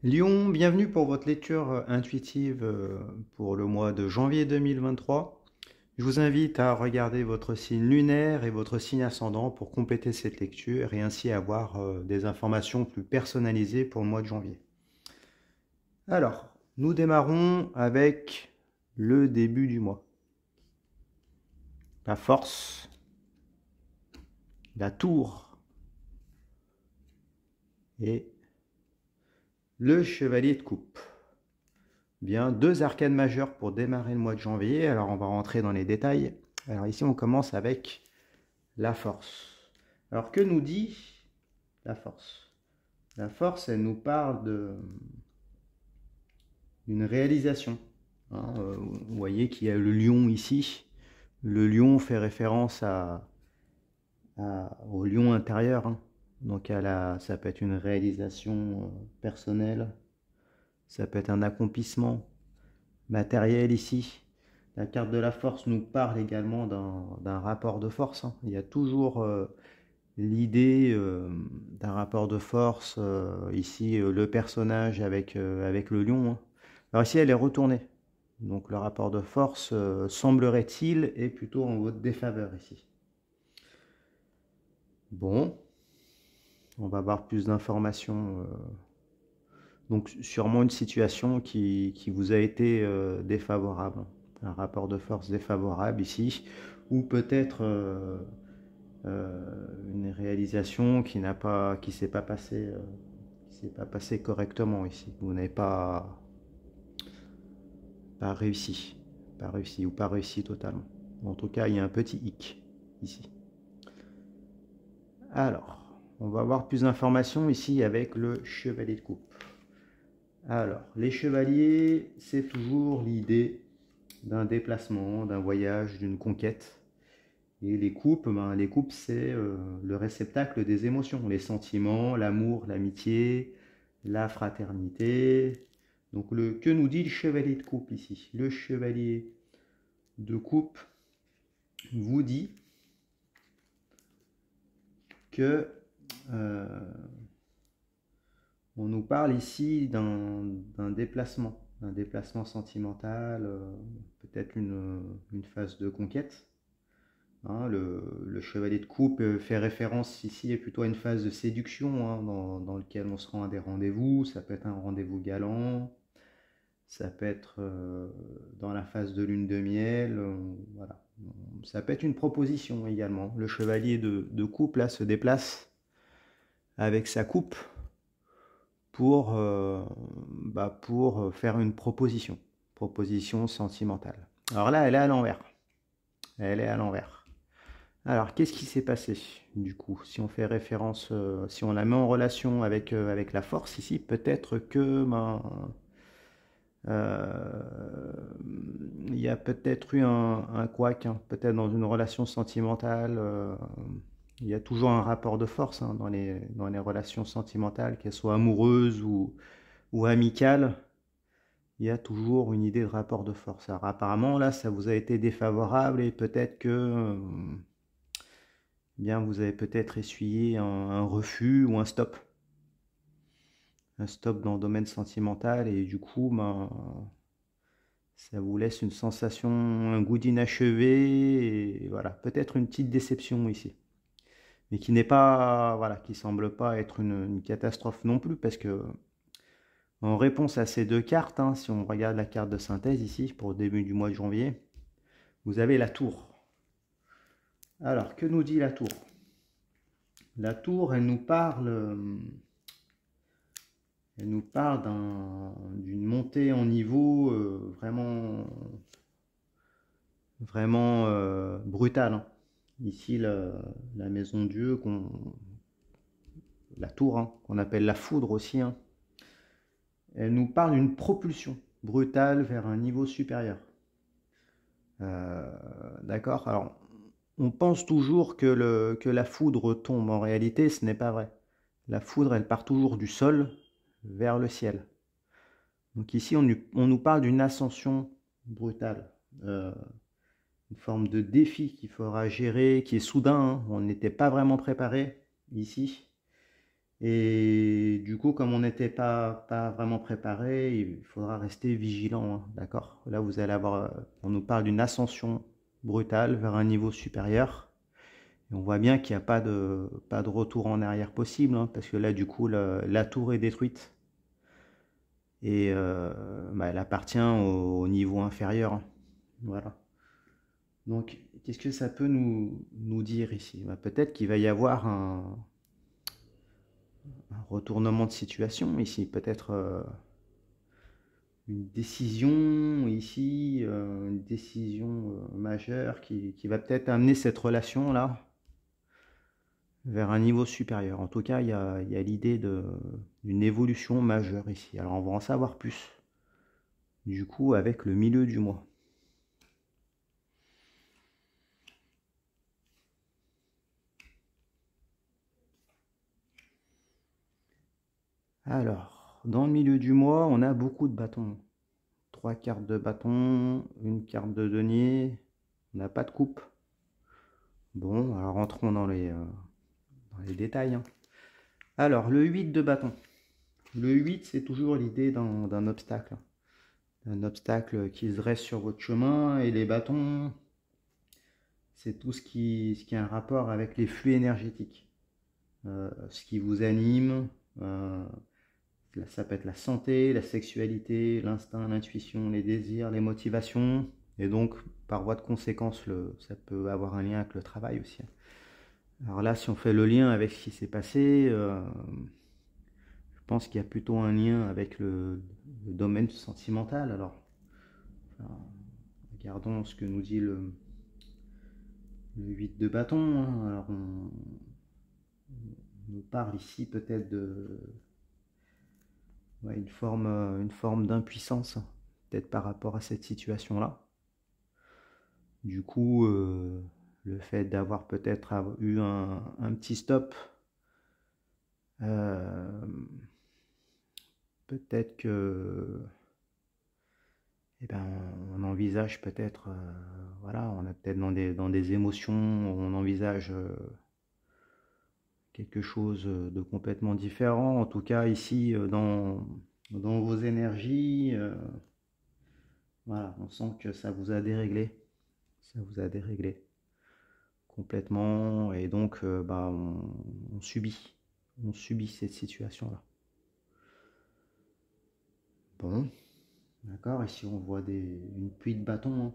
Lion, bienvenue pour votre lecture intuitive pour le mois de janvier 2023. Je vous invite à regarder votre signe lunaire et votre signe ascendant pour compléter cette lecture et ainsi avoir des informations plus personnalisées pour le mois de janvier. Alors, nous démarrons avec le début du mois. La force, la tour et le chevalier de coupe. Bien, deux arcanes majeures pour démarrer le mois de janvier. Alors, on va rentrer dans les détails. Alors ici, on commence avec la force. Alors, que nous dit la force? La force, elle nous parle d'une réalisation. Hein, vous voyez qu'il y a le lion ici. Le lion fait référence au lion intérieur. Hein. Donc, ça peut être une réalisation personnelle. Ça peut être un accomplissement matériel ici. La carte de la force nous parle également d'un rapport de force. Hein. Il y a toujours l'idée d'un rapport de force. Ici, le personnage avec le lion. Hein. Alors ici, elle est retournée. Donc le rapport de force, semblerait-il, est plutôt en votre défaveur ici. Bon, on va avoir plus d'informations. Donc sûrement une situation qui vous a été défavorable. Un rapport de force défavorable ici. Ou peut-être une réalisation qui s'est pas passée correctement ici. Vous n'avez pas réussi, ou pas réussi totalement. En tout cas, il y a un petit hic ici. Alors, on va avoir plus d'informations ici avec le chevalier de coupe. Alors, les chevaliers, c'est toujours l'idée d'un déplacement, d'un voyage, d'une conquête. Et les coupes, c'est le réceptacle des émotions, les sentiments, l'amour, l'amitié, la fraternité. Donc, que nous dit le chevalier de coupe ici? Le chevalier de coupe vous dit que on nous parle ici d'un déplacement sentimental, peut-être une phase de conquête. Hein, le chevalier de coupe fait référence ici plutôt à une phase de séduction hein, dans lequel on se rend à des rendez-vous. Ça peut être un rendez-vous galant, ça peut être dans la phase de lune de miel. Voilà. Ça peut être une proposition également. Le chevalier de coupe là se déplace avec sa coupe pour faire une proposition sentimentale. Alors là, elle est à l'envers. Elle est à l'envers. Alors, qu'est-ce qui s'est passé du coup? Si on fait référence, si on la met en relation avec la force ici, peut-être que il y a peut-être eu un couac, hein, peut-être dans une relation sentimentale. Il y a toujours un rapport de force hein, dans les relations sentimentales, qu'elles soient amoureuses ou amicales. Il y a toujours une idée de rapport de force. Alors apparemment, là, ça vous a été défavorable et peut-être que bien, vous avez peut-être essuyé un refus ou un stop. Un stop dans le domaine sentimental et du coup, ça vous laisse une sensation, un goût d'inachevé et voilà, peut-être une petite déception ici. Mais qui n'est pas, voilà, qui semble pas être une catastrophe non plus parce que en réponse à ces deux cartes, hein, si on regarde la carte de synthèse ici pour le début du mois de janvier, vous avez la tour. Alors, que nous dit la tour? La tour, elle nous parle d'une montée en niveau vraiment brutale. Hein. Ici, la maison de Dieu, la tour, hein, qu'on appelle la foudre aussi, hein, elle nous parle d'une propulsion brutale vers un niveau supérieur. D'accord. Alors, on pense toujours que la foudre tombe. En réalité, ce n'est pas vrai. La foudre, elle part toujours du sol vers le ciel. Donc ici, on nous parle d'une ascension brutale. Une forme de défi qu'il faudra gérer, qui est soudain. Hein. On n'était pas vraiment préparé ici. Et du coup, comme on n'était pas vraiment préparé, il faudra rester vigilant, hein, d'accord? Là, vous allez avoir, on nous parle d'une ascension brutale vers un niveau supérieur. Et on voit bien qu'il n'y a pas de retour en arrière possible, hein, parce que là, du coup, la tour est détruite. Et bah, elle appartient au niveau inférieur, hein. Voilà. Donc, qu'est-ce que ça peut nous dire ici? Bah, peut-être qu'il va y avoir un retournement de situation ici, peut-être une décision ici, une décision majeure qui va peut-être amener cette relation-là vers un niveau supérieur. En tout cas, il y a l'idée d'une évolution majeure ici. Alors, on va en savoir plus, du coup, avec le milieu du mois. Alors, dans le milieu du mois, on a beaucoup de bâtons. 3 cartes de bâton, une carte de denier, on n'a pas de coupe. Bon, alors rentrons dans les détails, hein. Alors, le 8 de bâton. Le 8, c'est toujours l'idée d'un obstacle. Un obstacle qui se dresse sur votre chemin. Et les bâtons, c'est tout ce qui a un rapport avec les flux énergétiques. Ce qui vous anime. Ça peut être la santé, la sexualité, l'instinct, l'intuition, les désirs, les motivations. Et donc, par voie de conséquence, ça peut avoir un lien avec le travail aussi. Alors là, si on fait le lien avec ce qui s'est passé, je pense qu'il y a plutôt un lien avec le domaine sentimental. Alors, regardons ce que nous dit le 8 de bâton, hein. Alors, on nous parle ici peut-être de une forme d'impuissance, hein, peut-être par rapport à cette situation-là. Du coup, le fait d'avoir peut-être eu un petit stop, peut-être que eh ben, on envisage peut-être, voilà, on est peut-être dans des émotions, on envisage quelque chose de complètement différent. En tout cas, ici, dans vos énergies, voilà, on sent que ça vous a déréglé. Ça vous a déréglé complètement. Et donc, bah, on subit. On subit cette situation-là. Bon, d'accord. Ici, on voit une pluie de bâtons, hein,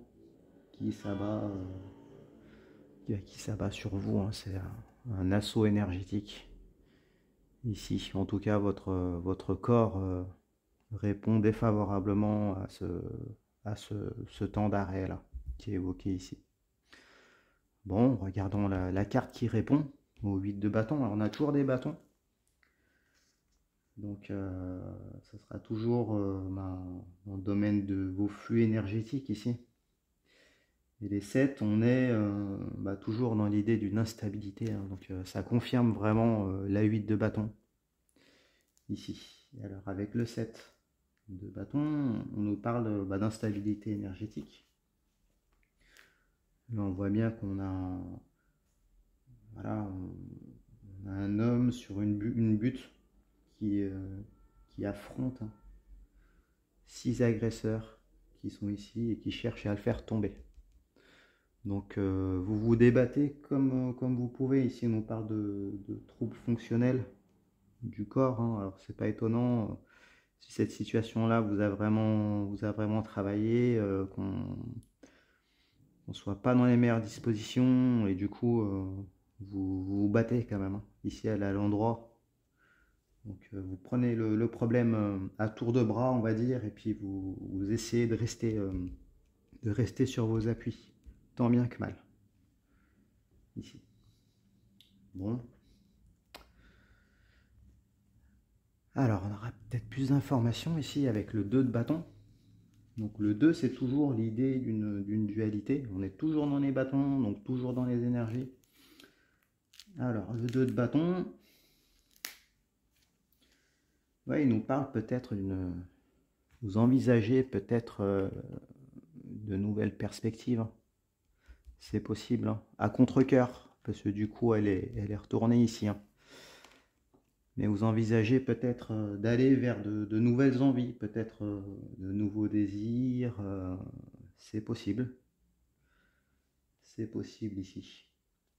qui s'abat sur vous, hein. C'est un assaut énergétique. Ici, en tout cas, votre corps répond défavorablement à ce temps d'arrêt là qui est évoqué ici. Bon, regardons la carte qui répond au 8 de bâton. Alors, on a toujours des bâtons. Donc, ça sera toujours dans le domaine de vos flux énergétiques ici. Et les 7, on est toujours dans l'idée d'une instabilité, hein. Donc, ça confirme vraiment la 8 de bâton ici. Et alors, avec le 7 de bâton, on nous parle d'instabilité énergétique. Là, on voit bien qu'on a, voilà, on a un homme sur une butte qui affronte 6 agresseurs qui sont ici et qui cherchent à le faire tomber. Donc vous vous débattez comme vous pouvez. Ici on nous parle de troubles fonctionnels du corps, hein. Alors c'est pas étonnant si cette situation-là vous a vraiment travaillé, qu'on ne soit pas dans les meilleures dispositions et du coup vous battez quand même, hein. Ici elle est à l'endroit. Donc vous prenez le problème à tour de bras, on va dire, et puis vous essayez de rester sur vos appuis, tant bien que mal. Ici. Bon. Alors, on aura peut-être plus d'informations ici avec le 2 de bâton. Donc le 2, c'est toujours l'idée d'une dualité. On est toujours dans les bâtons, donc toujours dans les énergies. Alors, le 2 de bâton, ouais, il nous parle peut-être vous envisagez peut-être de nouvelles perspectives. C'est possible, hein. À contre-cœur, parce que du coup, elle est retournée ici, hein. mais vous envisagez peut-être d'aller vers de nouvelles envies, peut-être de nouveaux désirs. C'est possible. C'est possible ici.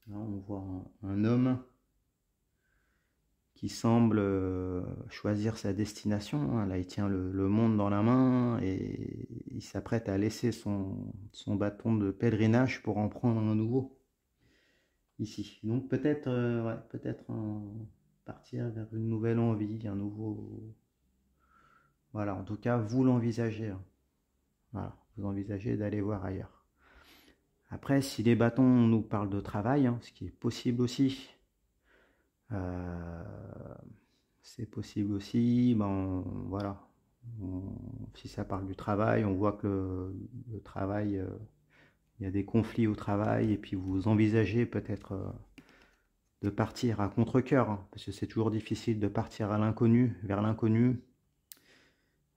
Là, on voit un homme qui semble choisir sa destination. Là, il tient le monde dans la main et il s'apprête à laisser son bâton de pèlerinage pour en prendre un nouveau ici. Donc peut-être ouais, peut-être partir vers une nouvelle envie, un nouveau... Voilà, en tout cas, vous l'envisagez. Hein. Voilà, vous envisagez d'aller voir ailleurs. Après, si les bâtons nous parlent de travail, hein, ce qui est possible aussi, c'est possible aussi, ben, voilà. Si ça parle du travail, on voit que le travail, il y a des conflits au travail, et puis vous envisagez peut-être de partir à contre-cœur, hein, parce que c'est toujours difficile de partir à l'inconnu, vers l'inconnu.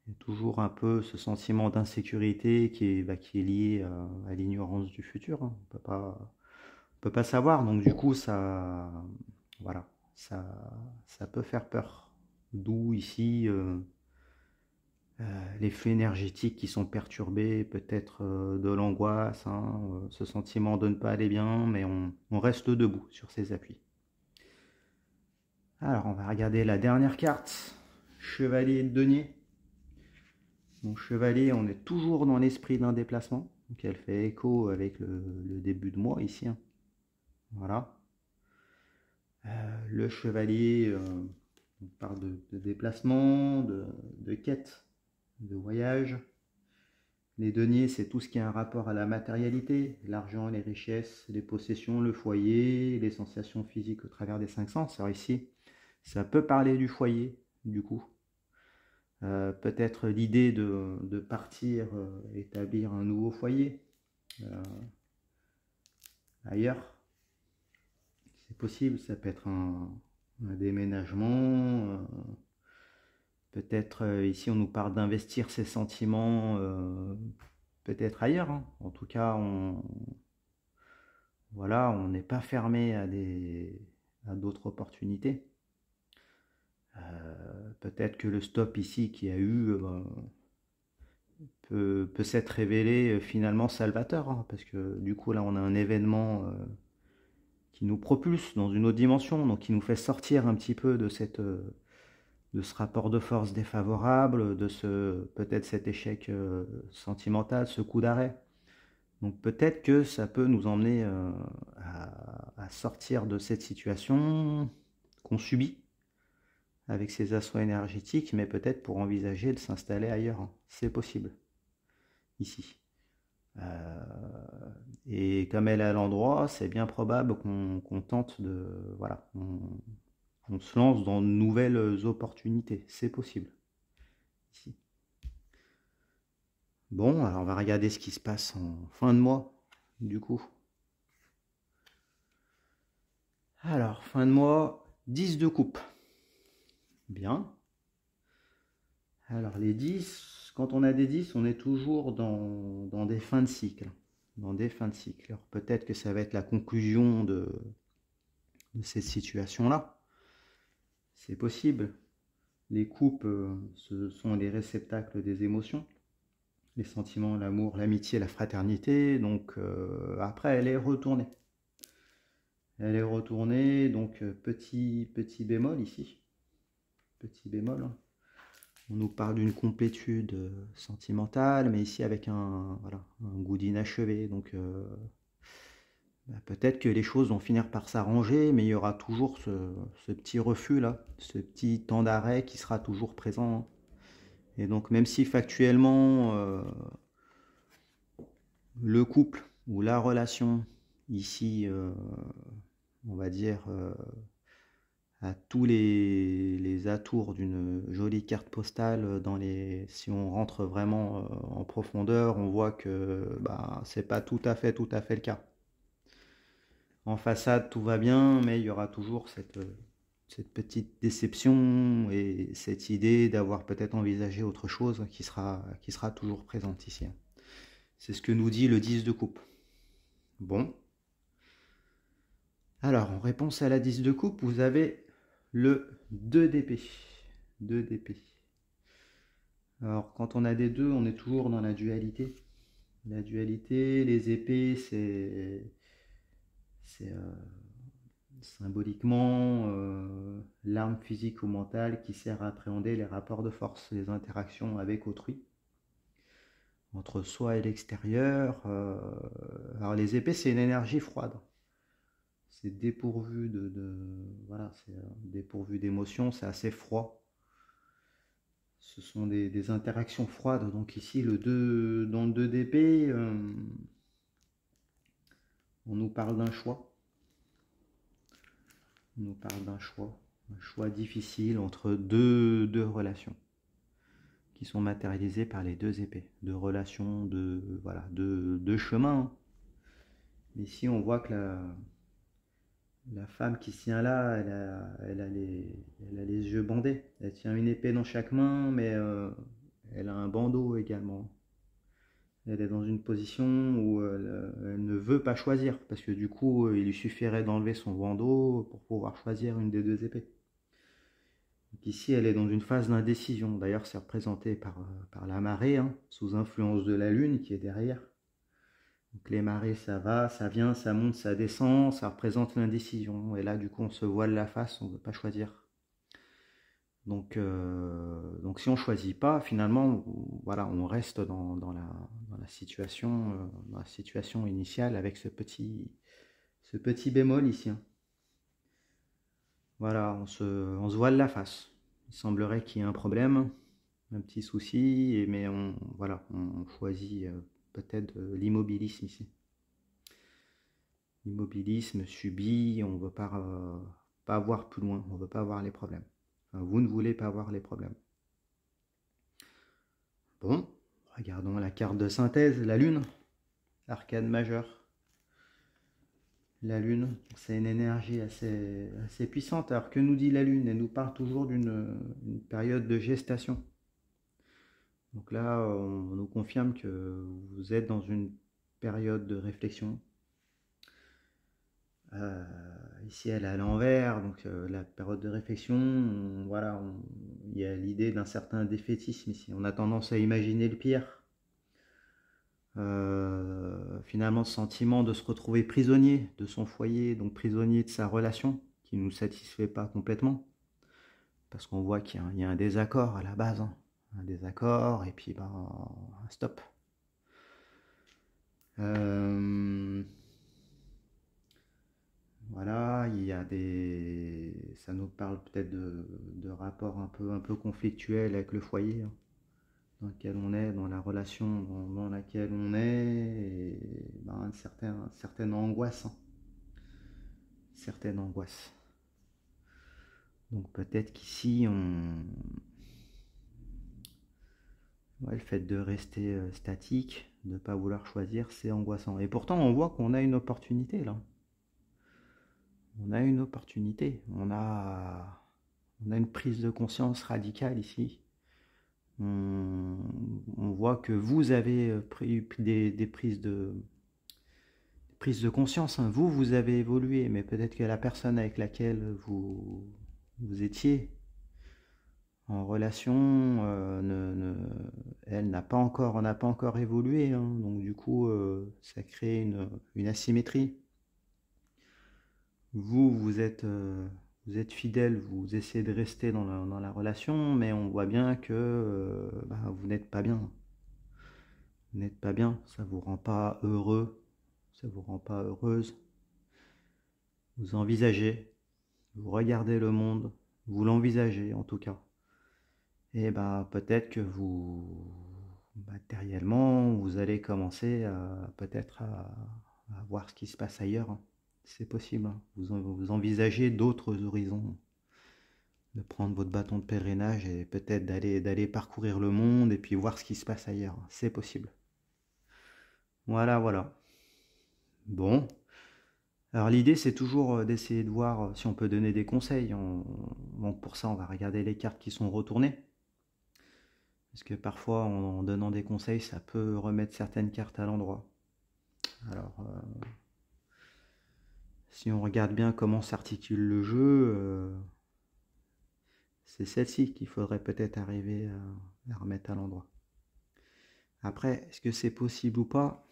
Il y a toujours un peu ce sentiment d'insécurité qui est lié à l'ignorance du futur. Hein. On peut pas savoir, donc du coup, voilà, ça, ça peut faire peur. D'où ici les flux énergétiques qui sont perturbés, peut-être de l'angoisse, hein, ce sentiment de ne pas aller bien, mais on reste debout sur ses appuis. Alors, on va regarder la dernière carte, Chevalier de Denier. Donc, Chevalier, on est toujours dans l'esprit d'un déplacement, donc elle fait écho avec le début de mois ici. Hein. Voilà. Le Chevalier, on parle de déplacement, de quête, de voyage. Les deniers, c'est tout ce qui a un rapport à la matérialité, l'argent, les richesses, les possessions, le foyer, les sensations physiques au travers des 5 sens. Alors ici, ça peut parler du foyer, du coup. Peut-être l'idée de partir établir un nouveau foyer ailleurs. C'est possible, ça peut être un déménagement. Peut-être ici on nous parle d'investir ses sentiments peut-être ailleurs. Hein. En tout cas, voilà, on n'est pas fermé à d'autres opportunités. Peut-être que le stop ici qu'il y a eu peut s'être révélé finalement salvateur, hein, parce que du coup là on a un événement qui nous propulse dans une autre dimension, donc qui nous fait sortir un petit peu de ce rapport de force défavorable, peut-être cet échec sentimental, ce coup d'arrêt. Donc peut-être que ça peut nous emmener à sortir de cette situation qu'on subit avec ces assauts énergétiques, mais peut-être pour envisager de s'installer ailleurs. Hein. C'est possible, ici. Et comme elle est à l'endroit, c'est bien probable qu'on tente de... Voilà, on se lance dans de nouvelles opportunités. C'est possible, ici. Bon, alors on va regarder ce qui se passe en fin de mois, du coup. Alors, fin de mois, 10 de coupe. Bien. Alors, les 10, quand on a des 10, on est toujours dans des fins de cycle. Dans des fins de cycle. Alors, peut-être que ça va être la conclusion de cette situation-là. C'est possible. Les coupes, ce sont les réceptacles des émotions. Les sentiments, l'amour, l'amitié, la fraternité. Donc, après, elle est retournée. Elle est retournée, donc petit bémol ici. Petit bémol. Hein. On nous parle d'une complétude sentimentale, mais ici avec voilà, un goût d'inachevé. Donc peut-être que les choses vont finir par s'arranger, mais il y aura toujours ce petit refus là, ce petit temps d'arrêt qui sera toujours présent. Hein. Et donc même si factuellement le couple ou la relation ici, on va dire, à tous les atours d'une jolie carte postale, si on rentre vraiment en profondeur, on voit que c'est pas tout à fait le cas. En façade, tout va bien, mais il y aura toujours cette petite déception et cette idée d'avoir peut-être envisagé autre chose qui sera toujours présente ici. C'est ce que nous dit le 10 de coupe. Bon. Alors, en réponse à la 10 de coupe, vous avez le 2 d'épée. 2 d'épée. Alors, quand on a des 2, on est toujours dans la dualité. La dualité, les épées, c'est symboliquement l'arme physique ou mentale qui sert à appréhender les rapports de force, les interactions avec autrui, entre soi et l'extérieur. Alors les épées, c'est une énergie froide. C'est dépourvu voilà, c'est dépourvu d'émotions, c'est assez froid. Ce sont des interactions froides. Donc ici, dans le 2 d'épée, on nous parle d'un choix. On nous parle d'un choix. Un choix difficile entre deux relations qui sont matérialisées par les 2 épées. Deux relations, voilà, deux chemins. Ici, on voit que la femme qui se tient là, elle a les yeux bandés. Elle tient une épée dans chaque main, mais elle a un bandeau également. Elle est dans une position où elle ne veut pas choisir, parce que du coup, il lui suffirait d'enlever son bandeau pour pouvoir choisir une des 2 épées. Donc ici, elle est dans une phase d'indécision. D'ailleurs, c'est représenté par la marée, hein, sous influence de la lune qui est derrière. Donc les marées, ça va, ça vient, ça monte, ça descend, ça représente l'indécision. Et là, du coup, on se voile la face, on ne veut pas choisir. Donc si on ne choisit pas, finalement, voilà, on reste dans la situation initiale avec ce petit bémol ici. Hein. Voilà, on se voile la face. Il semblerait qu'il y ait un problème, un petit souci, mais voilà, on choisit peut-être l'immobilisme ici. L'immobilisme subi, on ne veut pas voir plus loin, on ne veut pas voir les problèmes. Enfin, vous ne voulez pas voir les problèmes. Bon, regardons la carte de synthèse, la lune, arcane majeure. La lune, c'est une énergie assez puissante. Alors que nous dit la lune? Elle nous parle toujours d'une période de gestation. Donc là, on nous confirme que vous êtes dans une période de réflexion. Ici, elle est à l'envers, donc la période de réflexion, voilà, il y a l'idée d'un certain défaitisme ici. On a tendance à imaginer le pire. Finalement, ce sentiment de se retrouver prisonnier de son foyer, donc prisonnier de sa relation, qui ne nous satisfait pas complètement. Parce qu'on voit qu'il y a un désaccord à la base, hein. Un désaccord, et puis un stop. Voilà, il y a ça nous parle peut-être de rapports un peu conflictuels avec le foyer, hein, dans lequel on est, dans la relation dans laquelle on est, et une certaine angoisse, hein. Certaine angoisse. Donc peut-être qu'ici, le fait de rester statique, de ne pas vouloir choisir, c'est angoissant. Et pourtant, on voit qu'on a une opportunité là. On a une opportunité. On a une prise de conscience radicale ici. On voit que vous avez pris des prises de conscience. Hein. Vous avez évolué, mais peut-être que la personne avec laquelle vous étiez en relation, elle n'a pas encore évolué. Hein. Donc du coup, ça crée une asymétrie. Vous êtes fidèle, vous essayez de rester dans la relation, mais on voit bien que vous n'êtes pas bien. Vous n'êtes pas bien, ça vous rend pas heureux, ça vous rend pas heureuse. Vous envisagez, vous regardez le monde, vous l'envisagez en tout cas. Et peut-être que matériellement, vous allez commencer peut-être à voir ce qui se passe ailleurs. Hein. C'est possible. Hein. Vous envisagez d'autres horizons. De prendre votre bâton de pèlerinage et peut-être d'aller parcourir le monde et puis voir ce qui se passe ailleurs. C'est possible. Voilà, voilà. Bon. Alors l'idée, c'est toujours d'essayer de voir si on peut donner des conseils. Donc pour ça, on va regarder les cartes qui sont retournées. Parce que parfois, en donnant des conseils, ça peut remettre certaines cartes à l'endroit. Alors, si on regarde bien comment s'articule le jeu, c'est celle-ci qu'il faudrait peut-être arriver à remettre à l'endroit. Après, est-ce que c'est possible ou pas?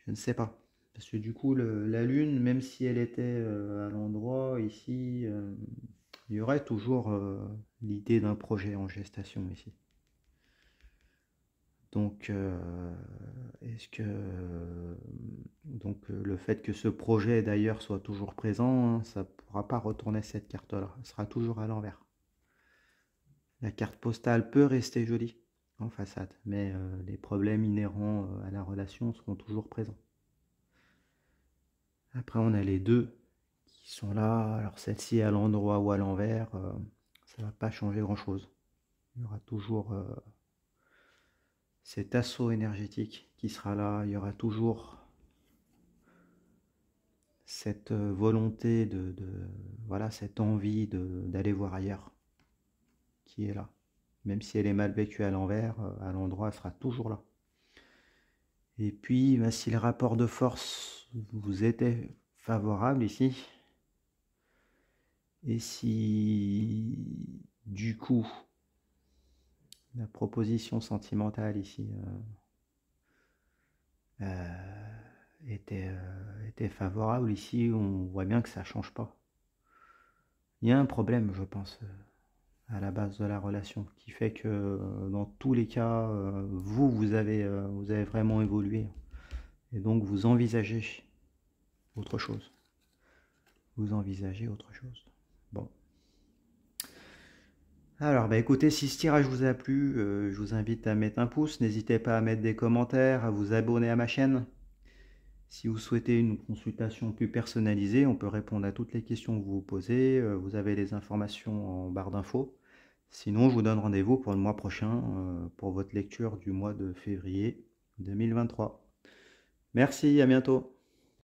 Je ne sais pas. Parce que du coup, la Lune, même si elle était à l'endroit ici, il y aurait toujours l'idée d'un projet en gestation ici. Donc, est-ce que le fait que ce projet d'ailleurs soit toujours présent, hein, ça ne pourra pas retourner cette carte-là. Elle sera toujours à l'envers. La carte postale peut rester jolie en façade, mais les problèmes inhérents à la relation seront toujours présents. Après, on a les deux qui sont là. Alors, celle-ci à l'endroit ou à l'envers, ça ne va pas changer grand-chose. Il y aura toujours cet assaut énergétique qui sera là. Il y aura toujours cette volonté voilà, cette envie d'aller voir ailleurs qui est là. Même si elle est mal vécue à l'envers, à l'endroit, elle sera toujours là. Et puis, si le rapport de force vous était favorable ici, et si du coup la proposition sentimentale ici était favorable, ici on voit bien que ça change pas. Il y a un problème, je pense, à la base de la relation, qui fait que dans tous les cas, vous avez vraiment évolué. Et donc vous envisagez autre chose. Vous envisagez autre chose. Bon. Alors, écoutez, si ce tirage vous a plu, je vous invite à mettre un pouce. N'hésitez pas à mettre des commentaires, à vous abonner à ma chaîne. Si vous souhaitez une consultation plus personnalisée, on peut répondre à toutes les questions que vous vous posez. Vous avez les informations en barre d'infos. Sinon, je vous donne rendez-vous pour le mois prochain, pour votre lecture du mois de février 2023. Merci, à bientôt.